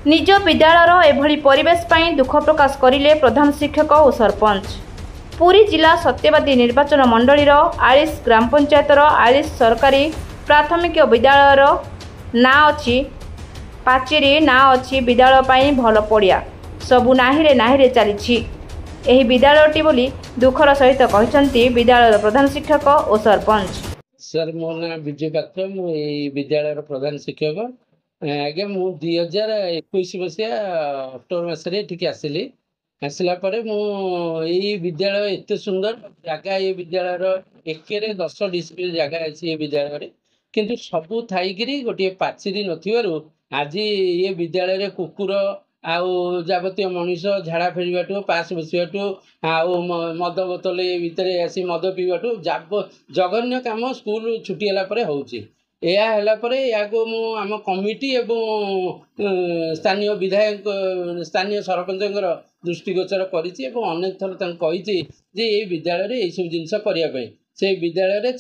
निज विद्यालयर एभली परिवेश पाई दुख प्रकाश करिले प्रधान शिक्षक और सरपंच। पुरी जिला सत्यवादी निर्वाचन मंडलीर आलिस ग्राम पंचायतर आलिस सरकारी प्राथमिक विद्यालयर ना अच्छी पाचेरी ना अच्छी विद्यालय पाई भल पड़िया सबू नाहिरे नाहिरे चली एही विद्यालयटी बोली दुखर सहित कहते विद्यालय प्रधान शिक्षक और सरपंच। सर मो ना विजय पात्र मुझे विद्यालय प्रधान शिक्षक आज्ञा मु 2021 मसीहा अक्टोबर मसरे ठीक आसली आसला यही विद्यालय एत सुंदर जगह ये विद्यालय एक 10 डिस्प्ले जगह अच्छी ये विद्यालय किंतु सबू थी गोटे पाचेरी नथिबारु आज ये विद्यालय कुकुर आउ जावतीय मनीष झाड़ा फेरवाठू पास बसवाठू आउ मद बोतल भितर आसी मद पीवाठू जघन्य काम स्कूल छुट्टी है या आम कमिटी एवं स्थानीय विधायक स्थानीय सरपंच दृष्टिगोचर करें अनेक थर कही ये विद्यालय ये सब जिनस करने से विद्यालय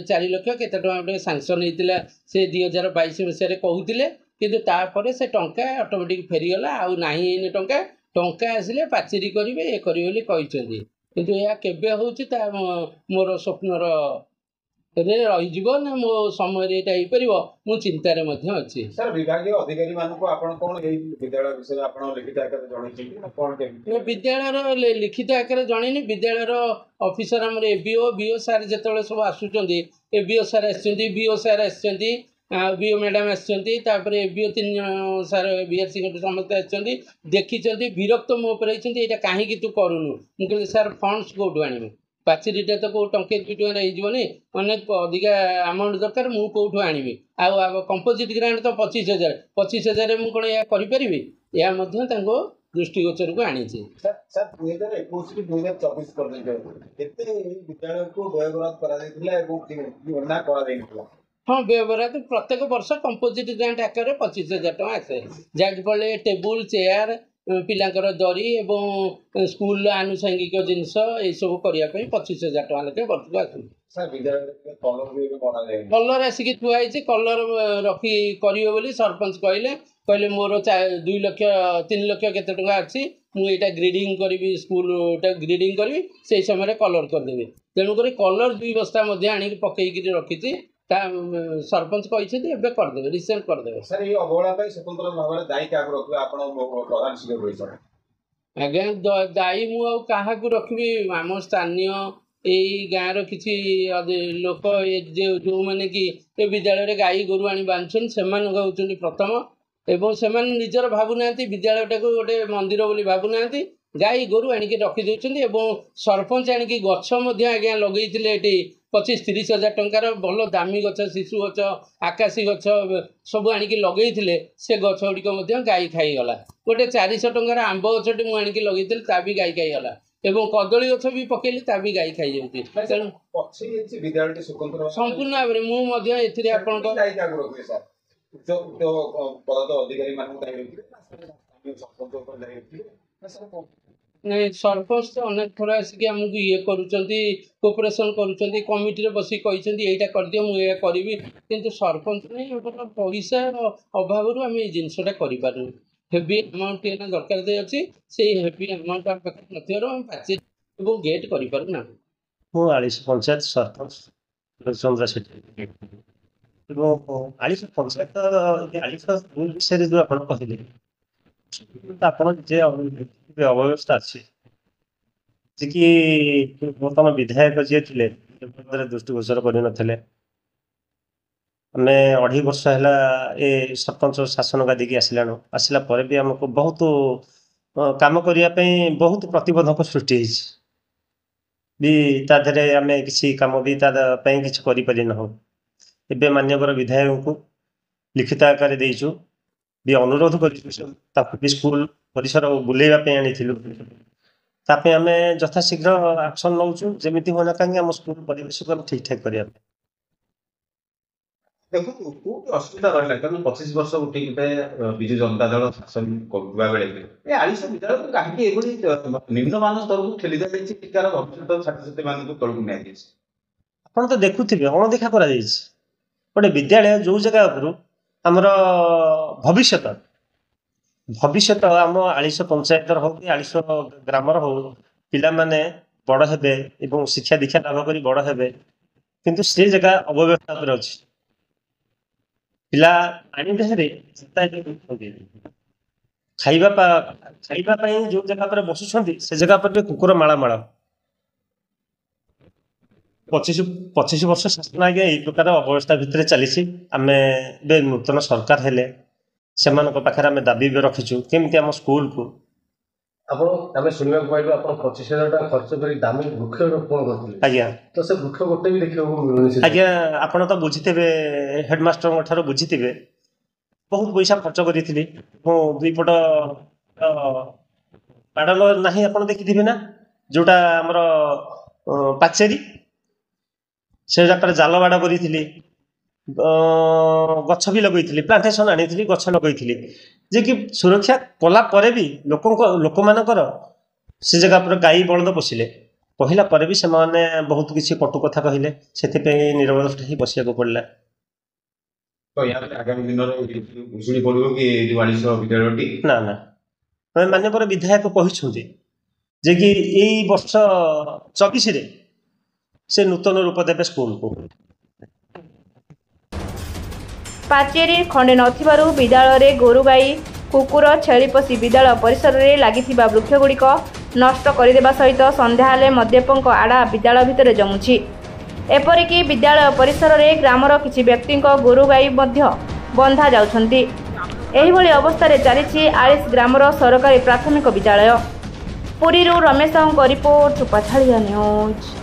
4 लाख केते टका सांसन होता से 2022 मसीह कहते किंतु तापर से टंका ऑटोमेटिक फेरीगला आउ नहीं टंका आसिले पाचेरी करेंगे ये करेंगे कहते किंतु यह केबे होता मोर स्वप्नर रही ना मो समय मु चिंतार अच्छी। सर विभाग अधिकारी विद्यालय विषय विद्यालय लिखित आकार जन विद्यालय ऑफिसर आम एबीओ बीओ सार जो सब आसुँच एबीओ सार बीओ सार बीओ मैडम आसपर एबीओ 3 सार बीआरसी समस्त आसती देखी विरक्त मो पर यहाँ कहीं तू करूनु मुझे सार फंड्स कौटू आने पाचेरीटा तो कौ टंके 2 टଙ୍କା होनी अनेक अधिका अमाउंट दरकार मुझे कौटू आनी आ कंपोजिट ग्रांट तो 25,000 मुझे कौन करें या दृष्टिगोचर को आनी सर 2021 2024 विद्यालय को हाँ व्यवहार तो प्रत्येक वर्ष कंपोजिट ग्रांट आकार 25,000 टଙ୍କା आसे जहाँफल टेबुल चेयर पिलांकर दरी एवं स्कूल आनुषंगिक जिनस ये सब करने 25,000 टଙ୍କା लेखे वर्ष को आस कलर आसिक थुआई कलर रखी कर सरपंच कहले मोर 2 लाख 3 लाख केते टଙ୍କା अच्छी मुझे ग्रीडिंग करी स्कूल ग्रीडिंग करी से समय कलर करदेवी तेणुक कलर 2 बस्ता आनी पकईकि रखी सरपंच कहते करदे रिसेंट करदे सर ये अवहेला स्वतंत्र भाव में दायी क्या रखिए आप प्रधान शिक्षक आज्ञा दायी मुझे रखी आम स्थानीय यही गाँव किसी लोक जो मैंने कि विद्यालय गाई गोरु आनी बांधुन से हूँ प्रथम एवं से निजर भावुना विद्यालय को गोटे मंदिर बोली भावुना गाई गोरु आणिक रखिदे सरपंच आणिक गछ आज्ञा लगे 25-30 हजार टंकार भल दामी गछ शिशु गछ आकाशी गछ सब आणिक लगे से गछ गुड़िक गाई खाईगला गोटे 400 टंकार आंब गछटे मुझे लगे ता भी गाई खाईगला एवं कदली गछ भी पकेली ता भी गाई खाई संपूर्ण भाव में मुझे नहीं सरपंच तो अनेक थर आसिक आमको ये कोऑपरेशन करुँच कमिटी बस कही कर दियो मुझे करी कि सरपंच नहीं पैसा अभाव आम ये जिनसा कर हेवी अमाउंट दरकार दे अच्छी से हेवी अमाउंट आम पाखे न पाचे गेट करना आलिस पंचायत सरपंच चंद्रा सेठी आलिस पंचायत आलिस विषय जो आप कहले अव्यवस्था अच्छी कि बर्तमान विधायक जी थे दृष्टिगोचर करते आम 2.5 वर्ष है ये सरपंच शासन गादी की आसला पर भी आमको बहुत काम करने बहुत प्रतिबंधक सृष्टि भी ताधे आम किसी कम भी कि करें एवं मान्यवर विधायक को लिखित आकार देचु भी अनुरोध कर स्कूल परिसर बुलेवाई आनी आम यथाशीघ्र एक्शन नौचु जमी होना कहीं आम स्कूल परिवेश को ठीक ठाक करने देखो असुविधा रहा कारण 25 वर्ष गोटे विजु जनता दल शासन करुवा बेले आलिस विद्यालय कहीं निम्नमान स्तर को ठेली दिखार भविष्य छात्र छात्री मान तौक आप तो देखुवे अणदेखा कर गोटे विद्यालय जो जगह आमर भविष्य भविष्य आम आलिश पंचायतर हो कि आलिश ग्रामर हो पिला माने बड़ हेबे एवं शिक्षा दीक्षा लाभ कर बड़ हेबे किंतु से जगह अव्यवस्था पर अछि पिला पानी देहरे खाइबा जो जगह पर बसुछंती से जगह पर कुकुर माला माला 25 वर्ष शासन आगे यही प्रकार अवस्था भितर चली आम नूतन सरकार हेले सेमानक पाखरे आम दाबी भी रखीचु केमती आम स्कूल को आप शुणा पाइलु आप 25,000 टका खर्च कर दामी वृक्ष रोपण करते आज्ञा तो से वृक्ष गोटे भी देखा मिलूनी आज्ञा आपण तो बुझीथे हेडमास्टर ठार बुझीथे बहुत पैसा खर्च करी 2 पट बाडल ना आप देखी ना जोटा आमर पाचेरी से जगह जाल बाड़ करी गछ भी लगे प्लांटेसन आनी गछ लगे जे कि सुरक्षा कला परे भी लोक मानकर से जगह पर गाई बलद पोषिले कहला पर भी से बहुत किसी कटु कथा कहले से निरवध ही बसिया पड़ा तो यहाँ आगामी दिन घोषणी पड़ो कि आलिश विद्यालय ना ना माननीय विधायक कहते जे कि यही वर्ष 24 से नूतन रूप देवे स्कूल को पाचेरी खंडे नथिबारु विद्यालय रे गोरु गाई कुकुर छेली पशि विद्यालय परिसर रे लागिथिबा वृक्षगुड़िक नष्ट करदेवा सहित संध्या हेले मद्यपंक आड़ा विद्यालय भितर जमुछि एपरिकी विद्यालय परिसर रे ग्रामर किछि व्यक्ति गोरु गाई मध्य बंधा जाउछन्ति एही भली अवस्था रे चलिछि आलिश ग्रामर सरकारी प्राथमिक विद्यालय पुरीरू रमेश रिपोर्ट सुपाछाड़िया न्यूज।